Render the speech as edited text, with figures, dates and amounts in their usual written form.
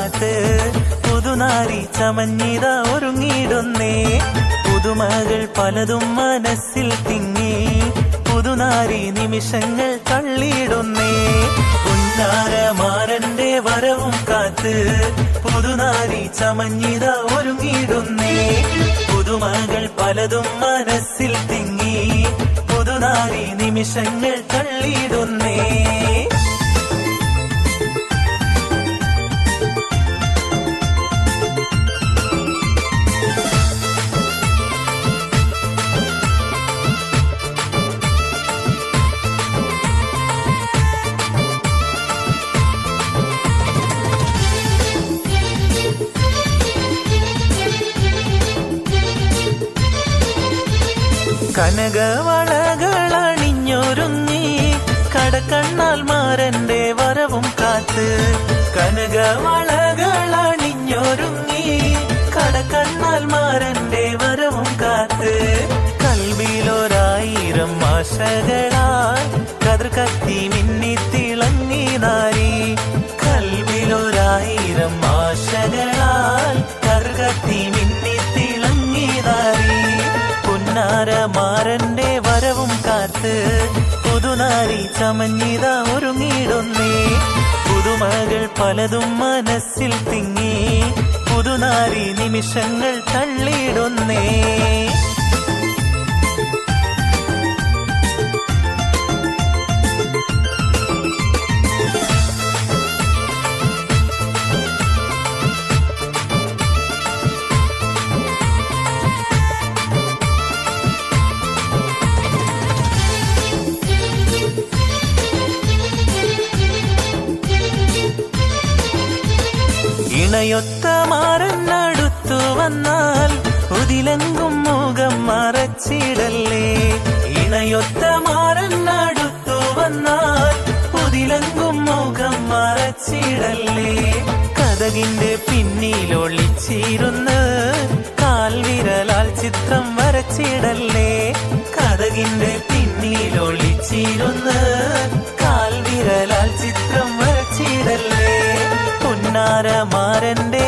കാത്ത് പുതുനാരി ചമഞ്ഞിത ഒരുങ്ങിയിടുന്നേ. പുതുമകൾ പലതും മനസ്സിൽ തിങ്ങി പുതുനാരി നിമിഷങ്ങൾ തള്ളിയിടുന്നേ. പുന്നാരമാരന്റെ വരവും കാത്ത് പുതുനാരി ചമഞ്ഞിത ഒരുങ്ങിയിടുന്നേ. പുതുമകൾ പലതും മനസ്സിൽ തിങ്ങി പുതുനാരി നിമിഷങ്ങൾ തള്ളിയിടുന്നേ. കനകവളകളണിഞ്ഞൊരുങ്ങി കടക്കണ്ണാൽ മാരന്റെ വരവും കാത്ത്. കനകവളകളണിഞ്ഞൊരുങ്ങി കടക്കണ്ണാൽ മാരന്റെ വരവും കാത്ത്. കൽവിലൊരായിരം ആശകളാൽ കതിർ കത്തി മിന്നി തിളങ്ങി നാരി. കൽവിലൊരായിരം ആശകളാൽ കതിർ കത്തി മിന്നി തിളങ്ങി നാരി. പുന്നാരമാരന്റെ വരവും കാത്ത് പുതുനാരി ചമഞ്ഞിത ഒരുങ്ങിയിടുന്നേ. പുതുമകൾ പലതും മനസ്സിൽ തിങ്ങി പുതുനാരി നിമിഷങ്ങൾ തള്ളിയിടുന്നേ. ഇണയൊത്ത മാറന്നടുത്തു വന്നാൽ ഉതിലെങ്കും മുഖം മറച്ചിടല്ലേ. ഇണയൊത്ത മാറന്നടുത്തു വന്നാൽ ഉതിലെങ്കും മുഖം മറച്ചിടല്ലേ. കതകിന്റെ പിന്നിലൊളിച്ചിരുന്ന് കാൽവിരലാൽ ചിത്രം വരച്ചിടല്ലേ. കതകിന്റെ പിന്നിലൊളിച്ചിരുന്ന് കാൽവിരലാൽ ചിത്രം വരച്ചിടല്ലേ. പുന്നാരമാരന്റെ